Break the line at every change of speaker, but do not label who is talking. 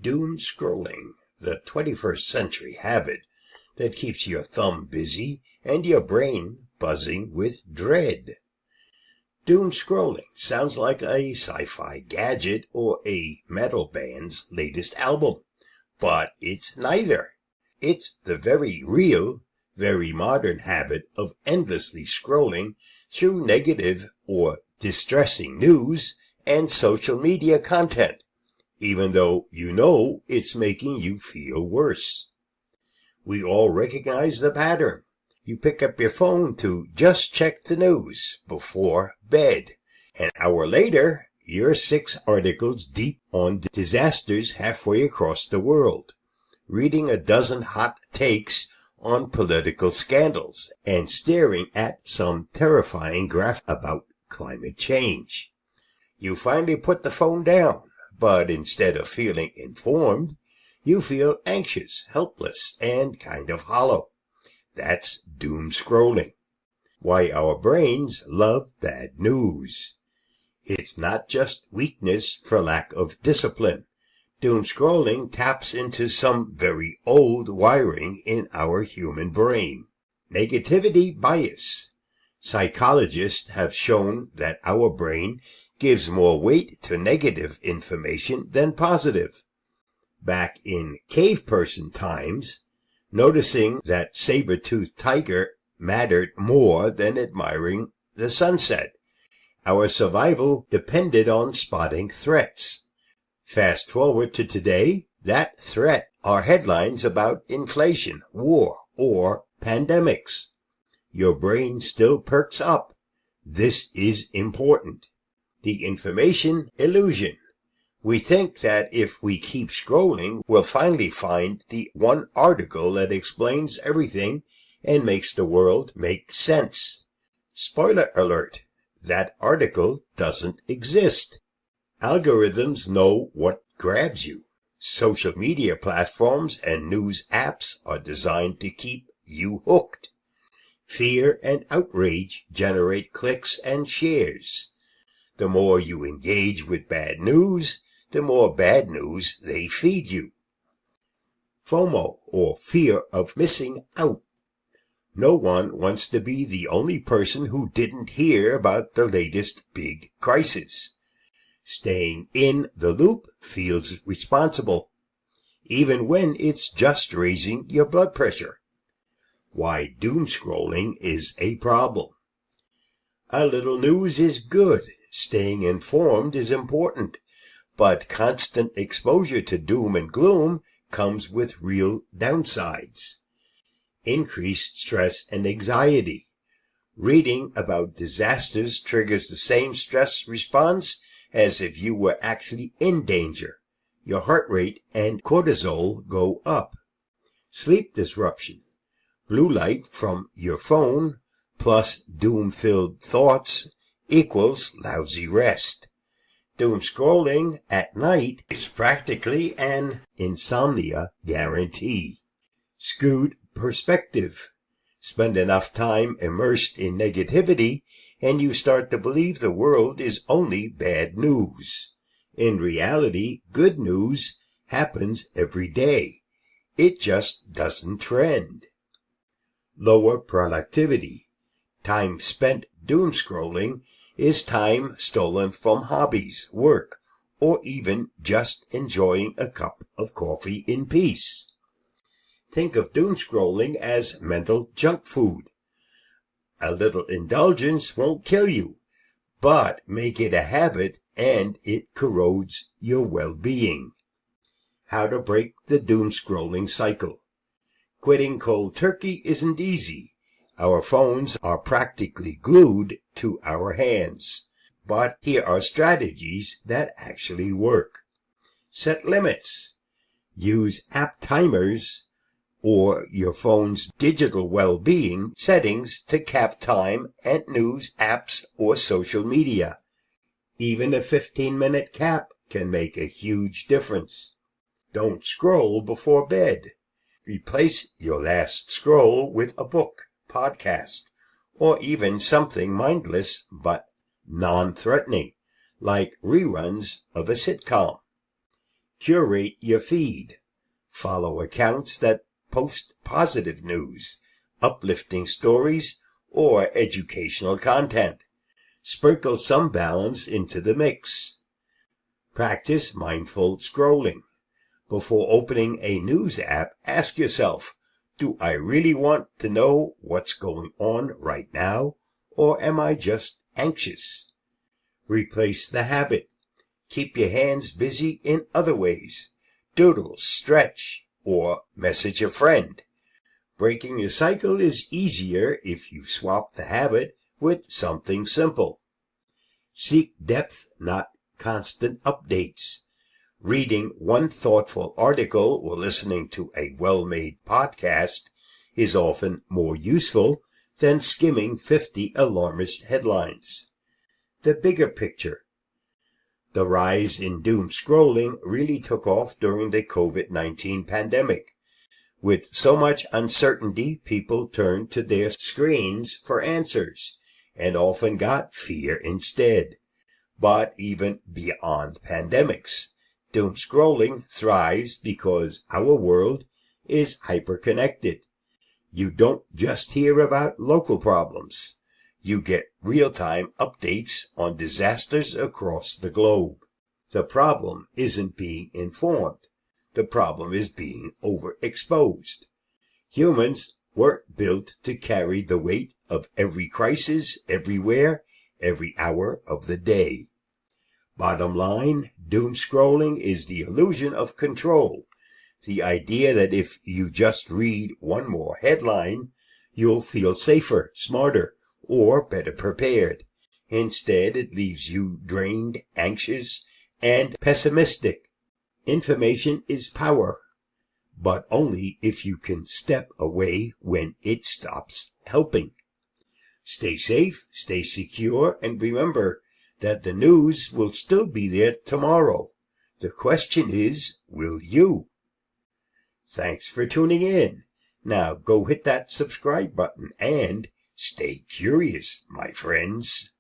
Doomscrolling, the 21st century habit that keeps your thumb busy and your brain buzzing with dread. Doomscrolling sounds like a sci-fi gadget or a metal band's latest album, but it's neither. It's the very real, very modern habit of endlessly scrolling through negative or distressing news and social media content, even though you know it's making you feel worse. We all recognize the pattern. You pick up your phone to just check the news before bed. An hour later, you're 6 articles deep on disasters halfway across the world, reading a dozen hot takes on political scandals, and staring at some terrifying graph about climate change. You finally put the phone down, but instead of feeling informed, you feel anxious, helpless, and kind of hollow. That's doom scrolling. Why our brains love bad news. It's not just weakness for lack of discipline. Doom scrolling taps into some very old wiring in our human brain. Negativity bias. Psychologists have shown that our brain gives more weight to negative information than positive. Back in cave person times, noticing that saber-toothed tiger mattered more than admiring the sunset. Our survival depended on spotting threats. Fast forward to today, that threat are headlines about inflation, war, or pandemics. Your brain still perks up. This is important. The information illusion. We think that if we keep scrolling, we'll finally find the one article that explains everything and makes the world make sense. Spoiler alert, that article doesn't exist. Algorithms know what grabs you. Social media platforms and news apps are designed to keep you hooked. Fear and outrage generate clicks and shares. The more you engage with bad news, the more bad news they feed you. FOMO, or fear of missing out. No one wants to be the only person who didn't hear about the latest big crisis. Staying in the loop feels responsible, even when it's just raising your blood pressure. Why doom scrolling is a problem. A little news is good. Staying informed is important. But constant exposure to doom and gloom comes with real downsides. Increased stress and anxiety. Reading about disasters triggers the same stress response as if you were actually in danger. Your heart rate and cortisol go up. Sleep disruption. Blue light from your phone plus doom-filled thoughts equals lousy rest. Doom scrolling at night is practically an insomnia guarantee. Skewed perspective. Spend enough time immersed in negativity and you start to believe the world is only bad news. In reality, good news happens every day. It just doesn't trend. Lower productivity. Time spent doom scrolling is time stolen from hobbies, work, or even just enjoying a cup of coffee in peace. Think of doom scrolling as mental junk food. A little indulgence won't kill you, but make it a habit and it corrodes your well-being. How to break the doom scrolling cycle. Quitting cold turkey isn't easy. Our phones are practically glued to our hands. But here are strategies that actually work. Set limits. Use app timers or your phone's digital well-being settings to cap time and news apps or social media. Even a 15-minute cap can make a huge difference. Don't scroll before bed. Replace your last scroll with a book, podcast, or even something mindless but non-threatening, like reruns of a sitcom. Curate your feed. Follow accounts that post positive news, uplifting stories, or educational content. Sprinkle some balance into the mix. Practice mindful scrolling. Before opening a news app, ask yourself, do I really want to know what's going on right now, or am I just anxious? Replace the habit. Keep your hands busy in other ways. Doodle, stretch, or message a friend. Breaking the cycle is easier if you swap the habit with something simple. Seek depth, not constant updates. Reading one thoughtful article or listening to a well-made podcast is often more useful than skimming 50 alarmist headlines. The bigger picture. The rise in doom scrolling really took off during the COVID-19 pandemic. With so much uncertainty, people turned to their screens for answers and often got fear instead. But even beyond pandemics, doom scrolling thrives because our world is hyper-connected. You don't just hear about local problems. You get real-time updates on disasters across the globe. The problem isn't being informed. The problem is being overexposed. Humans weren't built to carry the weight of every crisis, everywhere, every hour of the day. Bottom line, doom scrolling is the illusion of control. The idea that if you just read one more headline, you'll feel safer, smarter, or better prepared. Instead, it leaves you drained, anxious, and pessimistic. Information is power, but only if you can step away when it stops helping. Stay safe, stay secure, and remember that the news will still be there tomorrow. The question is, will you? Thanks for tuning in. Now go hit that subscribe button and stay curious, my friends.